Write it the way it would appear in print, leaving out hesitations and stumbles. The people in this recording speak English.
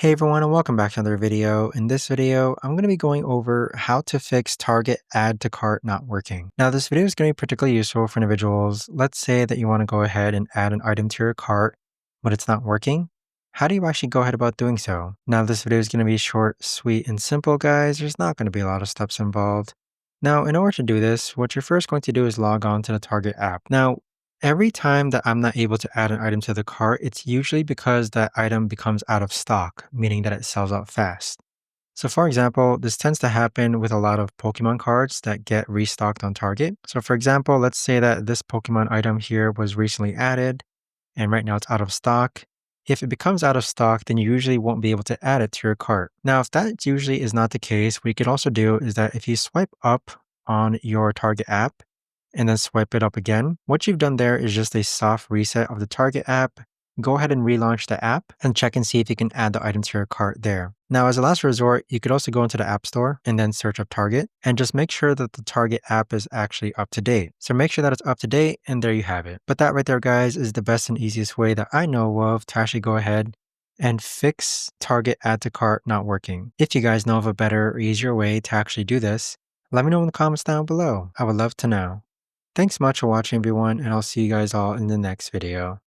Hey everyone, and welcome back to another video. In this video, I'm going to be going over how to fix Target add to cart not working. Now, this video is going to be particularly useful for individuals. Let's say that you want to go ahead and add an item to your cart, but it's not working. How do you actually go ahead about doing so? Now, this video is going to be short, sweet, and simple, guys. There's not going to be a lot of steps involved. Now, in order to do this, what you're first going to do is log on to the Target app. Now, every time that I'm not able to add an item to the cart, it's usually because that item becomes out of stock, meaning that it sells out fast. So, for example, this tends to happen with a lot of Pokemon cards that get restocked on Target. So, for example, let's say that this Pokemon item here was recently added and right now it's out of stock. If it becomes out of stock, then you usually won't be able to add it to your cart. Now, if that usually is not the case, what you could also do is that if you swipe up on your Target app, and then swipe it up again. What you've done there is just a soft reset of the Target app. Go ahead and relaunch the app and check and see if you can add the item to your cart there. Now, as a last resort, you could also go into the App Store and then search up Target and just make sure that the Target app is actually up to date. So make sure that it's up to date, and there you have it. But that right there, guys, is the best and easiest way that I know of to actually go ahead and fix Target add to cart not working. If you guys know of a better or easier way to actually do this, let me know in the comments down below. I would love to know. Thanks much for watching, everyone, and I'll see you guys all in the next video.